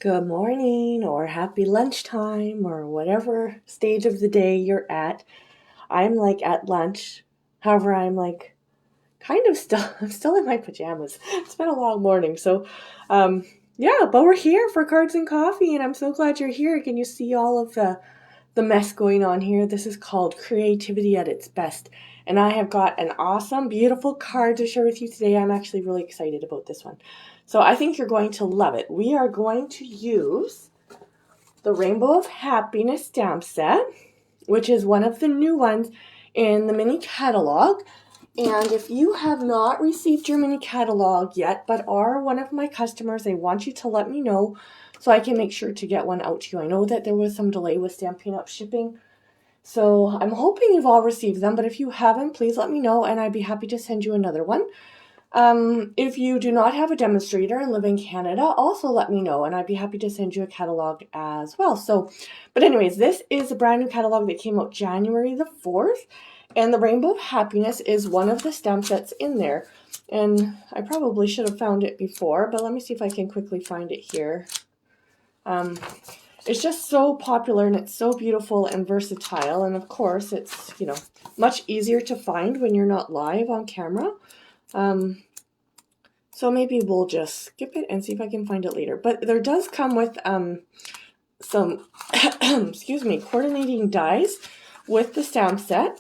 Good morning or happy lunchtime or whatever stage of the day you're at. I'm like at lunch. However, I'm like kind of still I'm still in my pajamas. It's been a long morning. Um yeah, but we're here for Cards and Coffee and I'm so glad you're here. Can you see all of the mess going on here? This is called creativity at its best. And I have got an awesome, beautiful card to share with you today. I'm actually really excited about this one. So I think you're going to love it. We are going to use the Rainbow of Happiness stamp set, which is one of the new ones in the mini catalog. And if you have not received your mini catalog yet, but are one of my customers, I want you to let me know so I can make sure to get one out to you. I know that there was some delay with Stampin Up shipping, so I'm hoping you've all received them, but if you haven't, please let me know and I'd be happy to send you another one. If you do not have a demonstrator and live in Canada, also let me know and I'd be happy to send you a catalog as well. But anyways, this is a brand new catalog that came out January the 4th, and the Rainbow of Happiness is one of the stamp sets in there. And I probably should have found it before, but let me see if I can quickly find it here. It's just so popular and it's so beautiful and versatile. And of course, it's, much easier to find when you're not live on camera. So maybe we'll just skip it and see if I can find it later. But there does come with some, coordinating dies with the stamp set.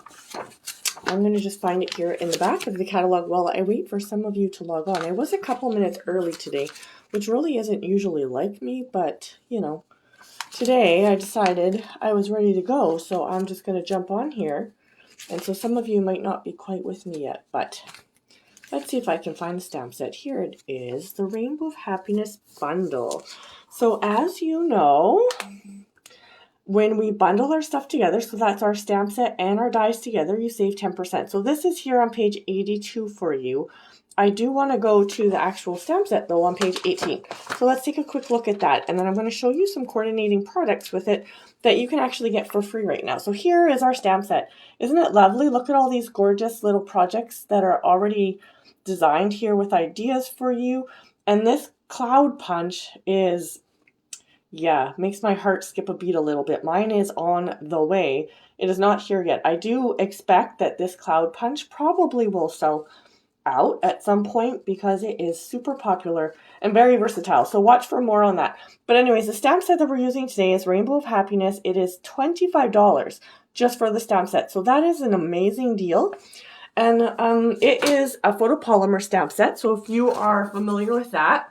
I'm going to just find it here in the back of the catalog while I wait for some of you to log on. I was a couple minutes early today, which really isn't usually like me, but, today I decided I was ready to go, so I'm just going to jump on here. And so some of you might not be quite with me yet, but let's see if I can find the stamp set. Here it is, the Rainbow of Happiness bundle. So as you know, when we bundle our stuff together, so that's our stamp set and our dies together, you save 10%. So this is here on page 82 for you. I do want to go to the actual stamp set though on page 18. So let's take a quick look at that. And then I'm going to show you some coordinating products with it that you can actually get for free right now. So here is our stamp set. Isn't it lovely? Look at all these gorgeous little projects that are already designed here with ideas for you. And this cloud punch is, makes my heart skip a beat a little bit. Mine is on the way. It is not here yet. I do expect that this cloud punch probably will sell out at some point because it is super popular and very versatile. So watch for more on that. But anyways, the stamp set that we're using today is Rainbow of Happiness. It is $25 just for the stamp set. So that is an amazing deal. And it is a photopolymer stamp set. So if you are familiar with that,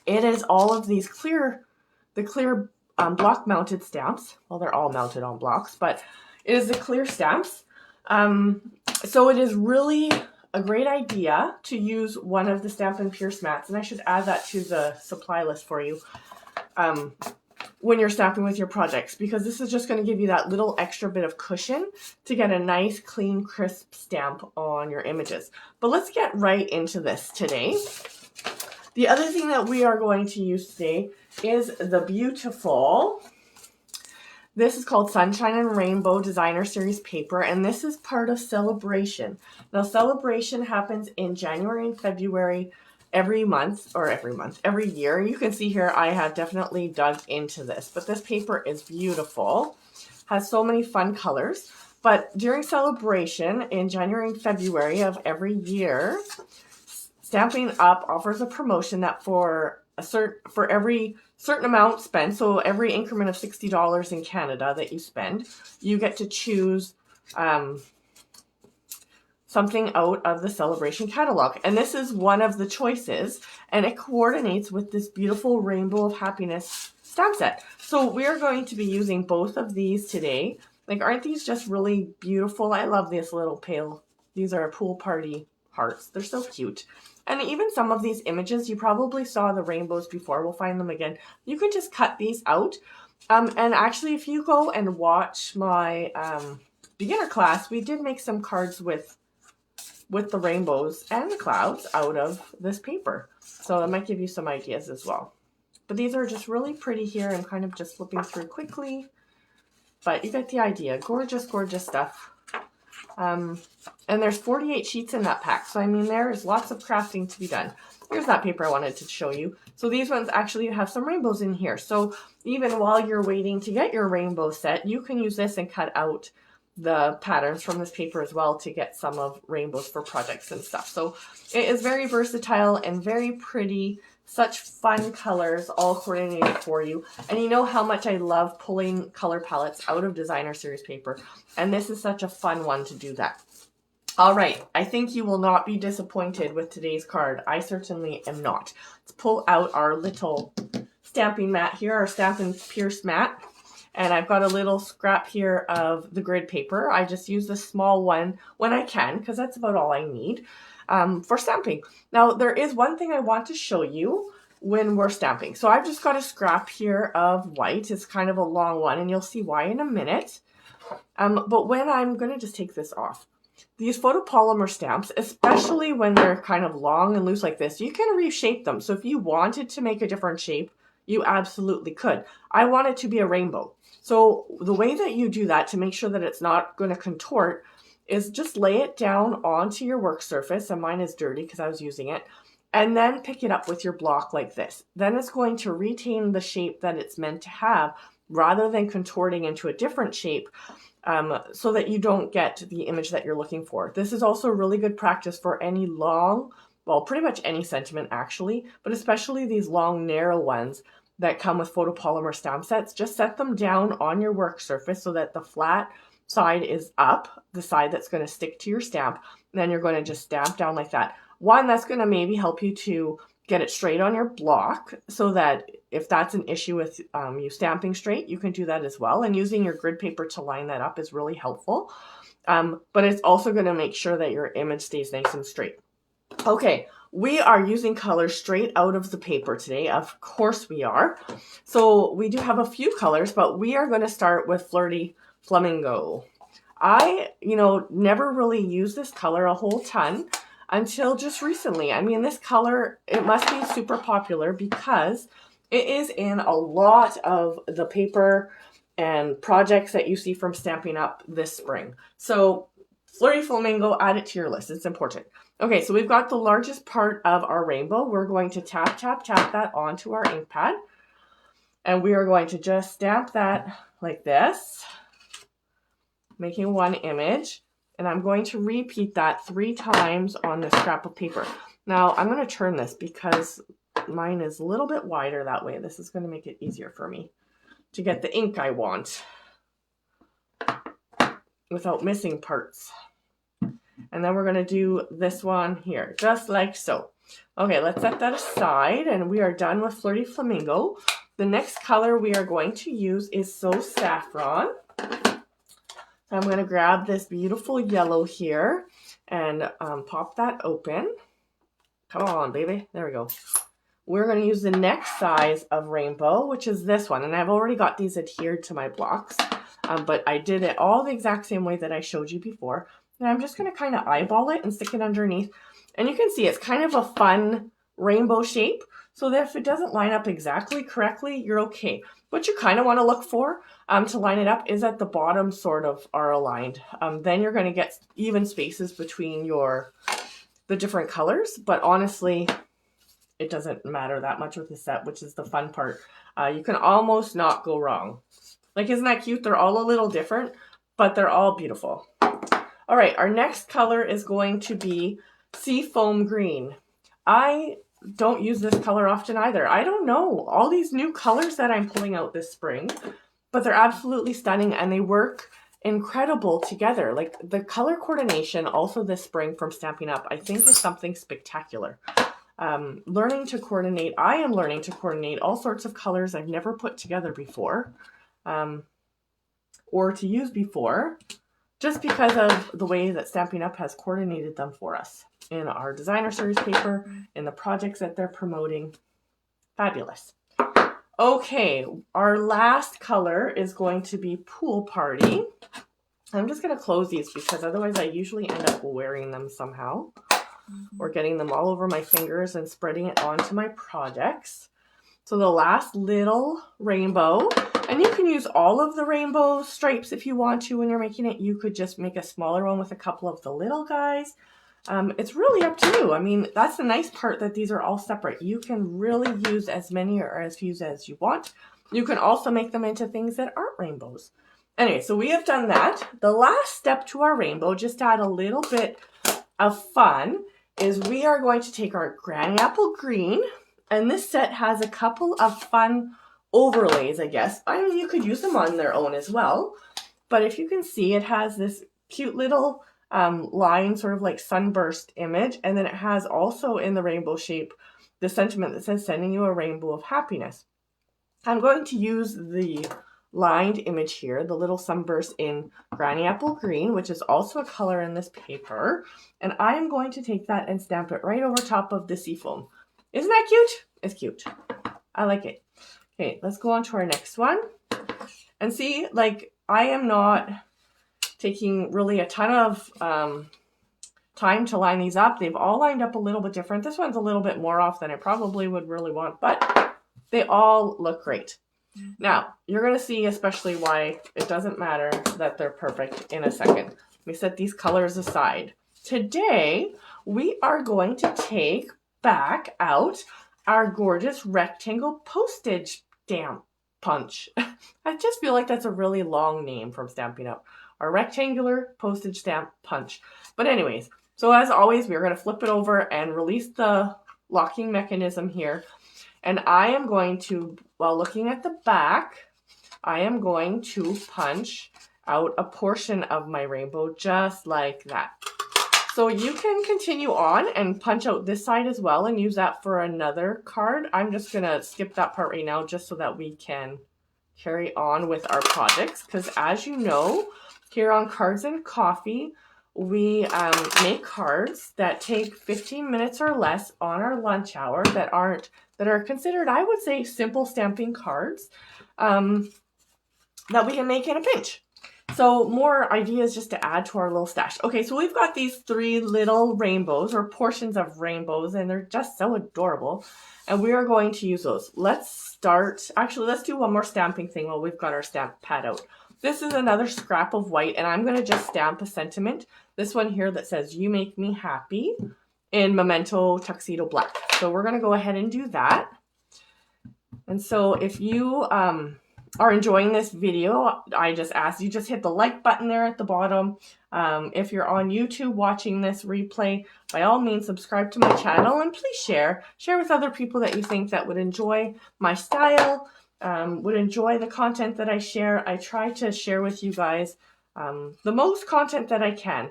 it is all of these clear block mounted stamps. Well, they're all mounted on blocks, but it is the clear stamps. So it is really a great idea to use one of the Stampin Pierce mats, and I should add that to the supply list for you when you're stamping with your projects, because this is just going to give you that little extra bit of cushion to get a nice, clean, crisp stamp on your images. But let's get right into this today. The other thing that we are going to use today is the beautiful, this is called Sunshine and Rainbow Designer Series paper, and this is part of Celebration. Now, Celebration happens in January and February every year. You can see here I have definitely dug into this, but this paper is beautiful, has so many fun colors. But during Celebration in January and February of every year, Stampin' Up offers a promotion that for every certain amount spent, so every increment of $60 in Canada that you spend, you get to choose something out of the Celebration catalog. And this is one of the choices, and it coordinates with this beautiful Rainbow of Happiness stamp set. So we're going to be using both of these today. Like, aren't these just really beautiful? I love this little pale. These are pool party hearts. They're so cute. And even some of these images, you probably saw the rainbows before. We'll find them again. You can just cut these out. And actually, if you go and watch my beginner class, we did make some cards with the rainbows and the clouds out of this paper. So that might give you some ideas as well. But these are just really pretty here. I'm kind of just flipping through quickly. But you get the idea. Gorgeous, gorgeous stuff. And there's 48 sheets in that pack. So, I mean, there is lots of crafting to be done. here's that paper I wanted to show you. So these ones actually have some rainbows in here. So even while you're waiting to get your rainbow set, you can use this and cut out the patterns from this paper as well to get some of rainbows for projects and stuff. So it is very versatile and very pretty. Such fun colors all coordinated for you. And you know how much I love pulling color palettes out of designer series paper. And this is such a fun one to do that. All right, I think you will not be disappointed with today's card. I certainly am not. Let's pull out our little stamping mat here, our Stampin Pierce Mat. And I've got a little scrap here of the grid paper. I just use the small one when I can, because that's about all I need for stamping. Now, there is one thing I want to show you when we're stamping. So I've just got a scrap here of white. It's kind of a long one, and you'll see why in a minute. But when I'm going to just take this off. These photopolymer stamps, especially when they're kind of long and loose like this, you can reshape them. So if you wanted to make a different shape, you absolutely could. I want it to be a rainbow. So the way that you do that to make sure that it's not going to contort is just lay it down onto your work surface, and mine is dirty because I was using it, and then pick it up with your block like this. Then it's going to retain the shape that it's meant to have rather than contorting into a different shape, so that you don't get the image that you're looking for. This is also really good practice for any long, well, pretty much any sentiment actually, but especially these long, narrow ones that come with photopolymer stamp sets. Just set them down on your work surface so that the flat side is up, the side that's going to stick to your stamp. And then you're going to just stamp down like that. One, that's going to maybe help you to get it straight on your block, so that if that's an issue with you stamping straight, you can do that as well. And using your grid paper to line that up is really helpful. But it's also going to make sure that your image stays nice and straight. Okay, we are using colors straight out of the paper today. Of course we are. So we do have a few colors, but we are going to start with Flirty Flamingo. I, never really used this color a whole ton until just recently. I mean, this color, it must be super popular because it is in a lot of the paper and projects that you see from Stampin' Up this spring. So Flirty Flamingo, add it to your list. It's important. Okay, so we've got the largest part of our rainbow. We're going to tap, tap, tap that onto our ink pad. And we are going to just stamp that like this, making one image. And I'm going to repeat that 3 times on this scrap of paper. Now, I'm going to turn this because mine is a little bit wider that way. This is going to make it easier for me to get the ink I want without missing parts. And then we're going to do this one here, just like so. Okay, let's set that aside, and we are done with Flirty Flamingo. The next color we are going to use is So Saffron. I'm going to grab this beautiful yellow here and pop that open. Come on, baby. There we go. We're going to use the next size of rainbow, which is this one. And I've already got these adhered to my blocks, but I did it all the exact same way that I showed you before. And I'm just going to kind of eyeball it and stick it underneath. And you can see it's kind of a fun rainbow shape. So that if it doesn't line up exactly correctly, you're okay. What you kind of want to look for to line it up is at the bottom sort of are aligned. Then you're going to get even spaces between the different colors. But honestly, it doesn't matter that much with the set, which is the fun part. You can almost not go wrong. Like, isn't that cute? They're all a little different, but they're all beautiful. All right, our next color is going to be Seafoam Green. I don't use this color often either. I don't know all these new colors that I'm pulling out this spring, but they're absolutely stunning and they work incredible together. Like the color coordination also this spring from Stampin' Up, I think is something spectacular. Learning to coordinate, I am learning to coordinate all sorts of colors I've never put together before or to use before, just because of the way that Stampin' Up has coordinated them for us in our designer series paper, in the projects that they're promoting. Fabulous. Okay, our last color is going to be Pool Party. I'm just going to close these because otherwise I usually end up wearing them somehow or getting them all over my fingers and spreading it onto my projects. So the last little rainbow, and you can use all of the rainbow stripes if you want to when you're making it. You could just make a smaller one with a couple of the little guys. It's really up to you. I mean, that's the nice part, that these are all separate. You can really use as many or as few as you want. You can also make them into things that aren't rainbows. Anyway, so we have done that. The last step to our rainbow, just to add a little bit of fun, is we are going to take our Granny Apple Green, and this set has a couple of fun overlays, I guess. I mean, you could use them on their own as well, but if you can see, it has this cute little line, sort of like sunburst image, and then it has also in the rainbow shape the sentiment that says sending you a rainbow of happiness. I'm going to use the lined image here, the little sunburst in Granny Apple Green, which is also a color in this paper, and I am going to take that and stamp it right over top of the seafoam. Isn't that cute? It's cute. I like it. Okay, let's go on to our next one. And see, like, I am not taking really a ton of time to line these up. They've all lined up a little bit different. This one's a little bit more off than I probably would really want, but they all look great. Now, you're going to see especially why it doesn't matter that they're perfect in a second. Let me set these colors aside. Today, we are going to take back out our gorgeous rectangle postage stamp punch. I just feel like that's a really long name from Stampin' Up. Our rectangular postage stamp punch. But anyways, so as always, we're going to flip it over and release the locking mechanism here. And I am going to, while looking at the back, I am going to punch out a portion of my rainbow just like that. So you can continue on and punch out this side as well and use that for another card. I'm just going to skip that part right now just so that we can carry on with our projects. Because as you know, here on Cards and Coffee, we make cards that take 15 minutes or less on our lunch hour that are considered, I would say, simple stamping cards that we can make in a pinch. So more ideas just to add to our little stash. Okay, so we've got these 3 little rainbows or portions of rainbows, and they're just so adorable. And we are going to use those. Let's do one more stamping thing while we've got our stamp pad out. This is another scrap of white, and I'm going to just stamp a sentiment. This one here that says, "You make me happy," in Memento Tuxedo Black. So we're going to go ahead and do that. And so if you are enjoying this video, I just ask you just hit the like button there at the bottom. If you're on YouTube watching this replay, by all means subscribe to my channel, and please share with other people that you think that would enjoy my style, would enjoy the content that I share. I try to share with you guys the most content that I can.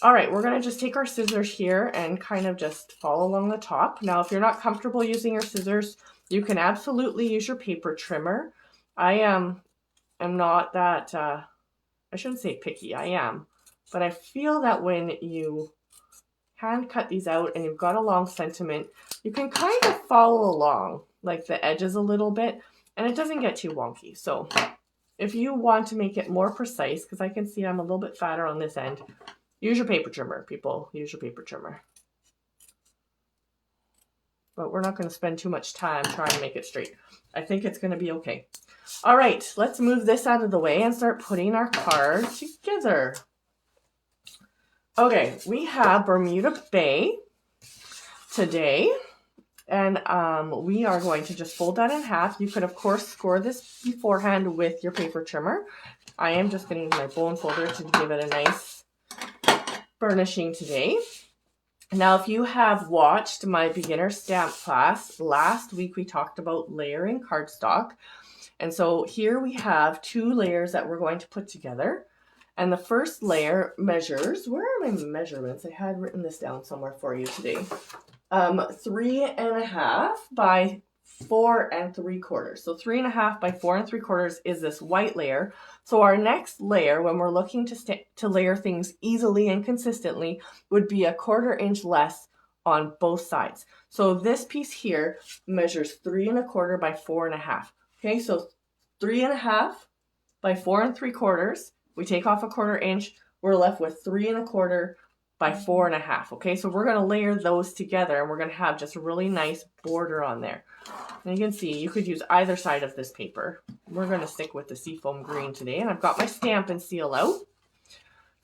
All right, we're going to just take our scissors here and kind of just follow along the top. Now, if you're not comfortable using your scissors, you can absolutely use your paper trimmer. I am not that, I shouldn't say picky, I am. But I feel that when you hand cut these out and you've got a long sentiment, you can kind of follow along, like the edges a little bit, and it doesn't get too wonky. So if you want to make it more precise, because I can see I'm a little bit fatter on this end, use your paper trimmer, people. Use your paper trimmer. But we're not going to spend too much time trying to make it straight. I think it's going to be okay. All right, let's move this out of the way and start putting our card together. Okay, we have Bermuda Bay today. And we are going to just fold that in half. You could, of course, score this beforehand with your paper trimmer. I am just going to use my bone folder to give it a nice burnishing today. Now, if you have watched my beginner stamp class, last week we talked about layering cardstock. And so here we have 2 layers that we're going to put together. And the first layer measures, where are my measurements? I had written this down somewhere for you today. 3.5 by 4 3/4. So 3.5 by 4 3/4 is this white layer. So our next layer, when we're looking to layer things easily and consistently, would be 1/4 inch less on both sides. So this piece here measures 3 1/4 by 4 1/2. Okay, so 3.5 by 4 3/4. We take off 1/4 inch. We're left with 3 1/4 by 4 1/2. Okay, so we're going to layer those together, and we're going to have just a really nice border on there. And you can see you could use either side of this paper. We're going to stick with the seafoam green today, and I've got my stamp and seal out.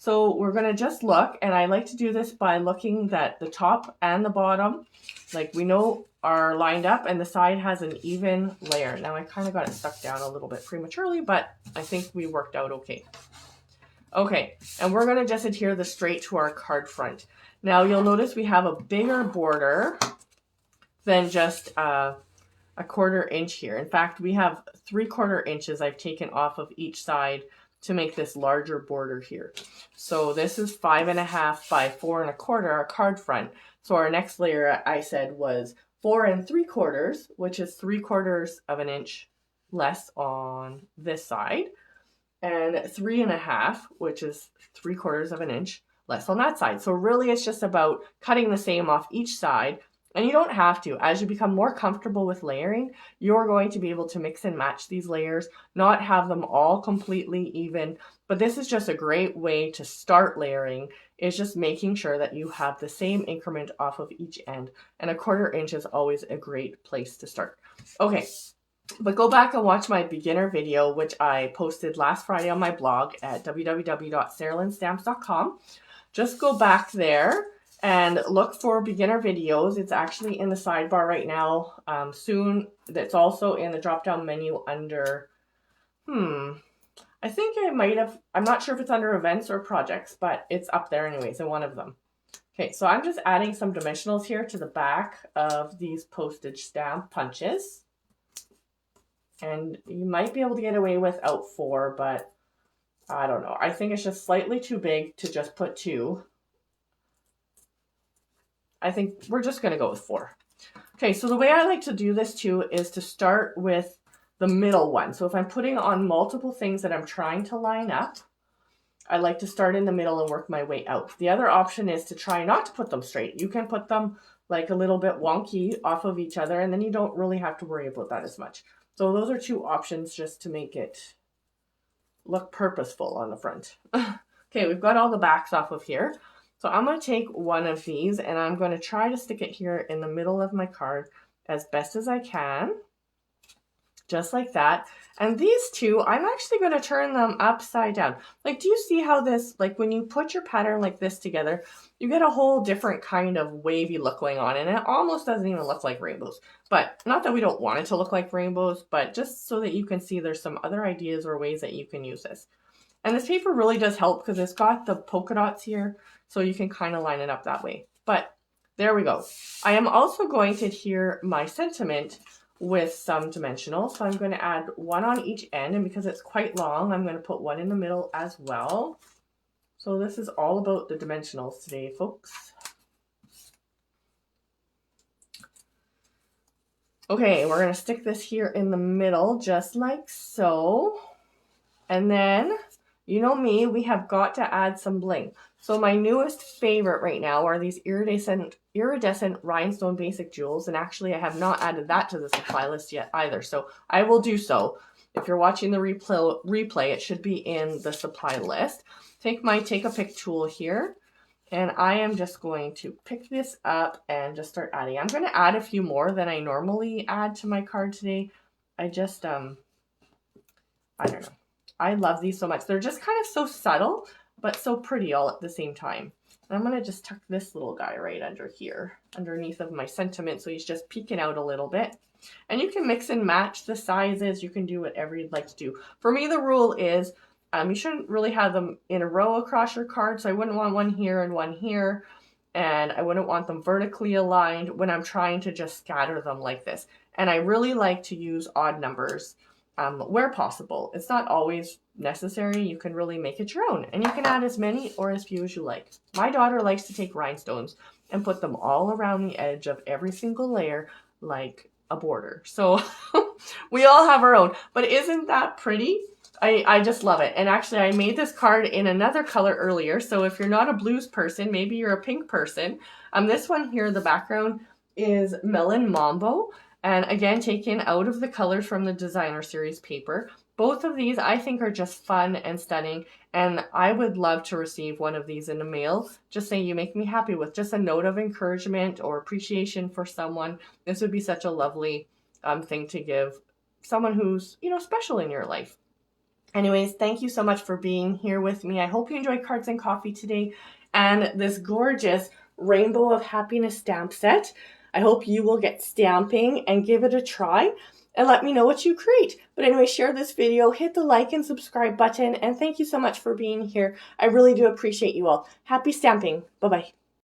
So we're going to just look, and I like to do this by looking that the top and the bottom, like we know, are lined up, and the side has an even layer. Now I kind of got it stuck down a little bit prematurely, but I think we worked out okay. Okay, and we're going to just adhere this straight to our card front. Now you'll notice we have a bigger border than just a 1/4 inch here. In fact, we have 3/4 inches I've taken off of each side to make this larger border here. So this is 5.5 by 4 1/4, our card front. So our next layer, I said, was 4 3/4, which is 3/4 of an inch less on this side, and 3.5, which is 3/4 of an inch less on that side. So really it's just about cutting the same off each side. And you don't have to. As you become more comfortable with layering, you're going to be able to mix and match these layers, not have them all completely even. But this is just a great way to start layering, is just making sure that you have the same increment off of each end. And 1/4 inch is always a great place to start. Okay, but go back and watch my beginner video, which I posted last Friday on my blog at www.sarahlynstamps.com. Just go back there and look for beginner videos. It's actually in the sidebar right now. Soon, that's also in the drop-down menu under, I think I might have, I'm not sure if it's under events or projects, but it's up there anyways in one of them. Okay, so I'm just adding some dimensionals here to the back of these postage stamp punches. And you might be able to get away without 4, but I don't know. I think it's just slightly too big to just put 2. I think we're just going to go with 4. Okay, so the way I like to do this too is to start with the middle one. So if I'm putting on multiple things that I'm trying to line up, I like to start in the middle and work my way out. The other option is to try not to put them straight. You can put them like a little bit wonky off of each other, and then you don't really have to worry about that as much. So those are 2 options just to make it look purposeful on the front. Okay, we've got all the backs off of here. So I'm going to take one of these and I'm going to try to stick it here in the middle of my card as best as I can. Just like that. And these 2, I'm actually going to turn them upside down. Like, do you see how this, like when you put your pattern like this together, you get a whole different kind of wavy look going on, and it almost doesn't even look like rainbows. But not that we don't want it to look like rainbows, but just so that you can see there's some other ideas or ways that you can use this. And this paper really does help because it's got the polka dots here, so you can kind of line it up that way. But there we go. I am also going to adhere my sentiment with some dimensionals. So I'm going to add 1 on each end, and because it's quite long, I'm going to put 1 in the middle as well. So this is all about the dimensionals today, folks. Okay, we're going to stick this here in the middle, just like so. And then, you know me, we have got to add some bling. So my newest favorite right now are these iridescent rhinestone basic jewels. And actually I have not added that to the supply list yet either. So I will do so. If you're watching the replay, it should be in the supply list. Take my take a pick tool here. And I am just going to pick this up and just start adding. I'm going to add a few more than I normally add to my card today. I just, I don't know. I love these so much. They're just kind of so subtle, but so pretty all at the same time. And I'm going to just tuck this little guy right under here, underneath of my sentiment, so he's just peeking out a little bit. And you can mix and match the sizes. You can do whatever you'd like to do. For me, the rule is you shouldn't really have them in a row across your card, so I wouldn't want 1 here and 1 here. And I wouldn't want them vertically aligned when I'm trying to just scatter them like this. And I really like to use odd numbers where possible. It's not always necessary. You can really make it your own, and you can add as many or as few as you like. My daughter likes to take rhinestones and put them all around the edge of every single layer like a border. So we all have our own, but isn't that pretty? I just love it. And actually I made this card in another color earlier. So if you're not a blues person, maybe you're a pink person. This one here, the background is Melon Mambo. And again, taken out of the colors from the designer series paper. Both of these I think are just fun and stunning. And I would love to receive one of these in the mail. Just say you make me happy, with just a note of encouragement or appreciation for someone. This would be such a lovely thing to give someone who's, you know, special in your life. Anyways, thank you so much for being here with me. I hope you enjoyed Cards and Coffee today and this gorgeous Rainbow of Happiness stamp set. I hope you will get stamping and give it a try and let me know what you create. But anyway, share this video, hit the like and subscribe button, and thank you so much for being here. I really do appreciate you all. Happy stamping. Bye-bye.